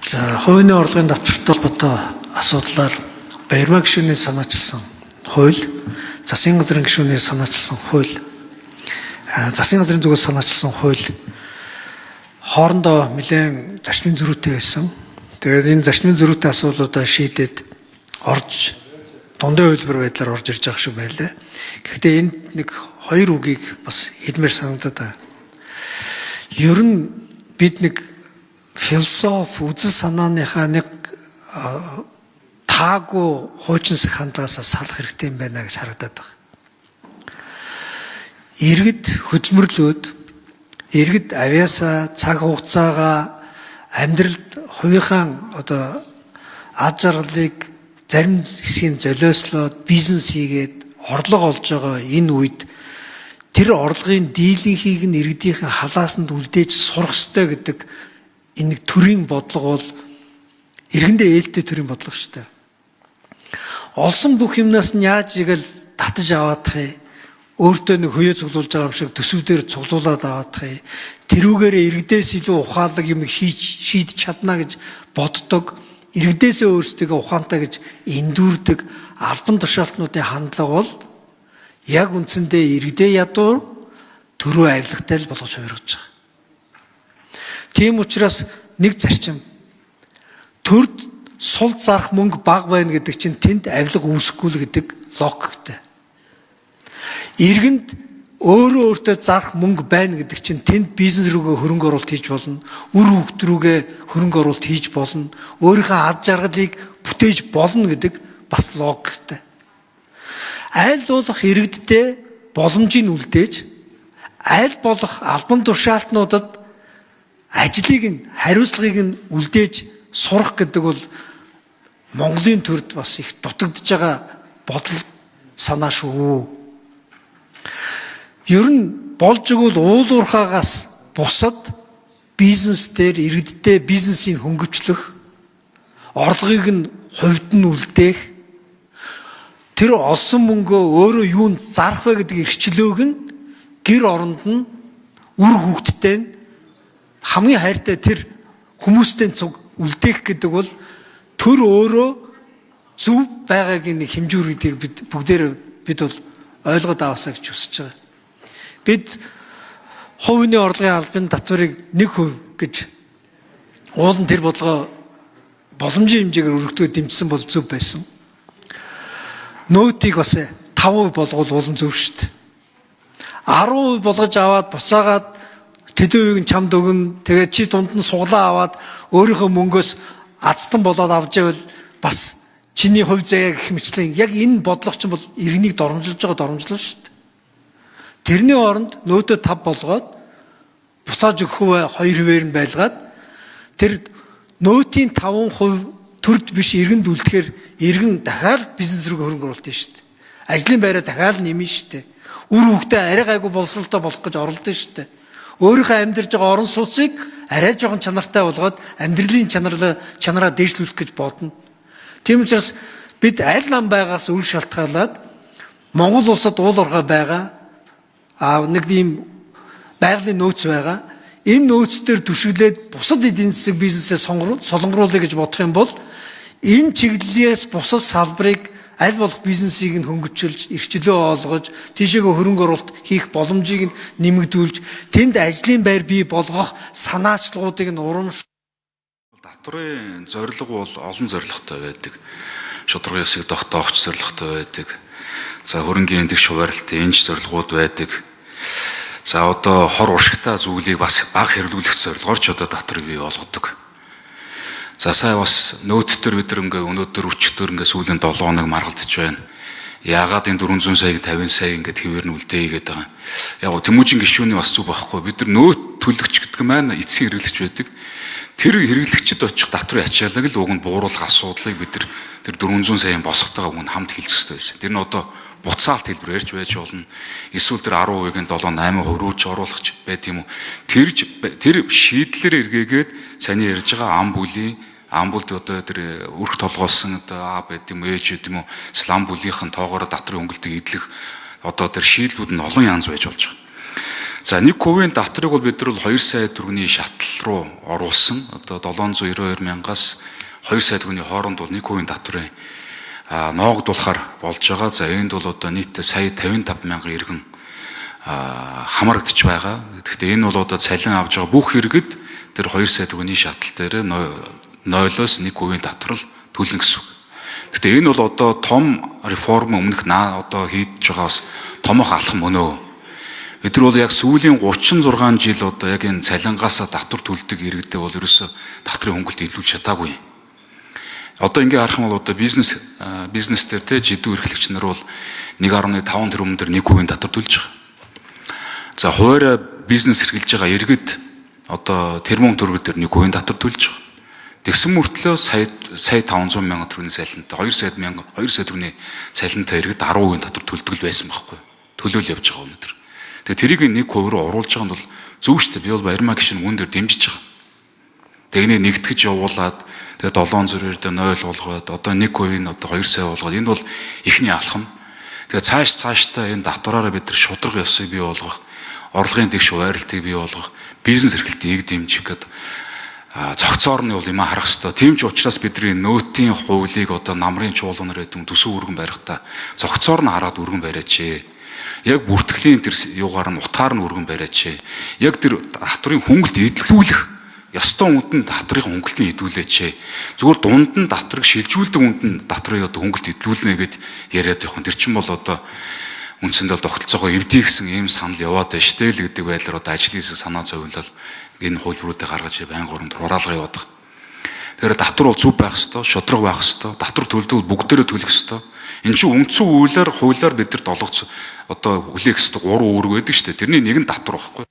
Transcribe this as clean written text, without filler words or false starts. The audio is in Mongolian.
За хувийн орлогын татвартай холбоотой асуудлаар баярмаа гишүүний санаачилсан хууль, засгийн газрын гишүүний санаачилсан хууль, засгийн газрын зүгээс санаачилсан хууль хоорондоо нэлээд зарчмын зөрүүтэй байсан. Тэгээд энэ зарчмын зөрүүтэй асуудлуудаа шийдээд орж дундын хөлбөр байдлаар орж ирж байгаа шиг байлаа. Гэхдээ энд нэг хоёр үгийг бас хэлмээр санагдаад байна. Ер нь бид нэг философи үзэл санааныхаа нэг таагүй хуучинсаг хандлагаас салах хэрэгтэй юм байна гэж харагдаад байна. Иргэд хөдөлмөрлөөд, иргэд авьяасаа, цаг хугацаагаа, амьдралд хувийнхаа аж аргалыг зарим хэсгийн золиослоод бизнес хийгээд орлого олж байгаа энэ үед тэр орлогын дийлэнхийг нь иргэдийн халаасанд үлдээж сурах ёстой гэдэг энэ нэг төрийн бодлого бол иргэндээ ээлтэй төрийн бодлого шүү дээ. Олсон бүх юмнаас нь яаж игэл татаж аваадах юм, өөртөө нэг хөөе цуглуулж байгаа юм шиг төсвүүдээр цуглуулад аваадах юм, тэрүүгээрээ иргэдээс илүү ухаалаг юм шийдэж чадна гэж боддог, иргэдээсээ өөрсдөө ухаантай гэж эндүрдэг албан тушаалтнуудын хандлага бол яг үндсэндээ иргэдээ ядуур төрөө авилгатай л болгож хувиргаж байгаа. Тийм учраас нэг зарчим төрд сул зарах мөнгө бага байна гэдэг чинь тэнд авилга үүсэхгүй л гэдэг логиктэй. Иргэнд өөртөө зарах мөнгө байна гэдэг чинь тэнд бизнес рүүгээ хөрөнгө оруулалт хийж болно, үр хөвгт рүүгээ хөрөнгө оруулалт хийж болно, өөрийнхөө ад жаргалыг бүтээж болно гэдэг бас логиктэй. Айл болох иргэддээ боломжийг үлдээж, айл болох албан тушаалтнуудад ажлыг нь, хариуцлагыг нь үлдээж сурах гэдэг бол Монголын төрд бас их дутагдж байгаа бодол санаа шүү. Ер нь болж игэл уулуурхаагаас бусад бизнес дээр иргэддээ бизнесийг хөнгөвчлөх, орлогыг нь хувьд нь үлдээх, тэр олсон мөнгөө өөрөө юунд зарах вэ гэдэг эрхчлөөг нь гэр оронд нь үр хөвгттэй нь хамгийн хайртай тэр хүмүүстэй цуг үлдээх гэдэг бол төр өөрөө зөв байгаагийн нэг хэмжүүр гэдгийг бид бол ойлгоод аваасаа гэж хүсэж байгаа. Бид хувийн орлогын албаны татварыг 1% гэж уулын тэр бодлого боломжийн хэмжээгээр өргөдгөө дэмжсэн бол зөв байсан. Нөөтийг бас 5% болгол уулын зөв шүү дээ. 10% болгож аваад буцаагаад тэдүүийг нь чамд өгнө. Тэгээд чи дунд нь суглаа аваад өөрийнхөө мөнгөөс азтан болоод авч ивэл бас чиний хувь заяа гэх мэтлэн яг энэ бодлого чинь бол иргэнийг доромжилж байгаа шүү дээ. Тэрний оронд нөөтөө 5 болгоод буцааж өгөх вэ 2%-ээр нь байлгаад тэр нөөтийн 5% төрд биш иргэнд үлдэхээр иргэн дахиад бизнес рүү хөрөнгө оруулалт шүү дээ. Ажлын байраа дахиад нэмнэ шүү дээ. Үр хөвгтөө арай гайгүй боловсролтой болох гэж оролдсон шүү дээ. Өөрийнхөө амьдарч байгаа орон сууцыг арай жоохон чанартай болгоод амьдралын чанараа дээшлүүлэх гэж бодно. Тийм учраас бид аль нам байгаас үр шалтгаалаад Монгол улсад уул уурхай байгаа нэг ийм байгалийн нөөц байгаа. Энэ нөөцдөр түшиглээд бусад эдийн засаг бизнесээ солонгоруулъя гэж бодох юм бол энэ чиглэлээс бусад салбарыг аль болох бизнесийг нь хөнгөвчилж, эрхчлөө олгож, тийшээгээ хөрөнгө оруулалт хийх боломжийг нь нэмэгдүүлж, тэнд ажлын байр бий болгох санаачлагуудыг нь урамшуул. Татварын зорилго бол олон зорилготой байдаг. Шударга ясыг тогтоох зорилготой байдаг. За хөрөнгөний дэг шууралтын энэч зорилгууд байдаг. За одоо хор уршигтай зүйлийг бас бага хэрэглүүлэх зорилгоор ч одоо татвар бий болгодог. За сая бас нөөттөр бид өнөөдөр өчтөр сүүлийн 7 хоног маргалдаж байна. Яагаад энэ 400 саяг 50 сая ингээд хэвээр нь үлдээе гэдэг юм. Яг Тэмүүжин гишүүний бас зүг байхгүй. Бид нар нөөт төлөгч гэдэг маань эцсийн хэрэглэгч байдаг. Тэр хэрэглэгчд очих татврын ачааллыг л уг нь бууруулах асуудлыг бид тэр 400 саяын босготойгоо уг нь хамт хэлцэх хэрэгтэй байсан. Тэр нь одоо буцаалт хэлбэр ярьж байж болно. Эсвэл тэр 10%-ийн 7-8% рүүж оруулах байт юм уу? Тэр шийдлэр эргээгээд саний ярьж байгаа ам бүлд одоо тэр өрх толгоолсон одоо байт юм ээж байт юм уу? Слам бүлийнхэн тоогоор татврын хөнгөлтийг эдлэх одоо тэр шийдлүүд нь олон янз байж болж байгаа. За 1% татварыг бол бид нар 2 сая төгрөгийн шатал руу оруулсан. Одоо 792 мянгаас 2 сая төгрөгийн хооронд бол 1% татварын ноогдуулахар болж байгаа. За энд бол одоо нийт сая 55 мянган иргэн хамрагдчих байгаа. Гэхдээ энэ бол одоо цалин авж байгаа бүх иргэд тэр 2 сая төгрөгийн шатал дээр 0-оос 1% татвар төлнө гэсэн үг. Гэхдээ энэ бол одоо том реформ өмнөх одоо хийж байгаас томох алхам өнөө. Бид нар бол яг сүүлийн 36 жил одоо яг энэ цалингаасаа татвар төлдөг иргэдэд бол ерөөсө татварын хөнгөлт илүүлж чадаагүй. Одоо ингээ харах юм бол одоо бизнестер те жидүү эрхлэгч нар бол 1.5 тэрбум дээр 1% татвар төлж байгаа. За хуваарь бизнес эрхэлж байгаа иргэд одоо тэрбум төгрөг дээр 1% татвар төлж байгаа. Тэгсэн мөртлөө сая 500 мянган төгрөгийн цалинтай 2 сая төгрөгийн цалинтай иргэд 10% татвар төлдөг л байсан байхгүй. Төлөөл явж байгаа өнөдр. Тэгээ тэрийг 1% руу оруулж байгаа нь бол зөв шүү дээ. Би бол баримаа гişүн үн дээр дэмжиж байгаа. Тэгнийг нэгтгэж явуулаад тэгээ 7 зүрээр дэ 0 болгоод одоо 1% нь одоо 2 сая болгоод энэ бол ихний алхам. Тэгээ цаашдаа энэ татвараараа бид нар шударга ёсыг бий болгох, орлогын дэвш хуваарлтыг бий болгох, бизнес эрхлэлтийг дэмжих гэдэг цогцоор нь бол юм харах хэрэгтэй. Тийм ч учраас бидний нөөтийн хуулийг одоо намрын чуулганаар гэдэг төсөв өргөн барихтаа цогцоор нь хараад өргөн бариач. Яг бүртгэлийн тэр юугаар нь утгаар нь өргөн бариач. Яг тэр татварын хөнгөлт эдлүүлэх ёстой үнд нь татварын хөнгөлтийг эдүүлээч. Зүгээр дунд нь татварыг шилжүүлдэг үнд нь татварыг одоо хөнгөлт эдлүүлнэ гэд яриад явах нь тэр чинь бол одоо үндсэндээ тогтолцоогоо эвдий гэсэн ийм санал яваад байна шүү дээ л гэдэг байдлаар одоо ажлын хэсэг санаа зовлол энэ хуулбаруудыг гаргаж байнга оронд хураалга яваад байгаа. Тэгэхээр татвар бол зөв байх ёстой, шударга байх ёстой, татвар төлдөг бүгдээрээ төлөх ёстой. Энд чинь үндсэн хуулиар бид нар долгоц одоо хүлээх ёстой 3 үүрэг байдаг шүү дээ. Тэрний нэг нь татвар байхгүй.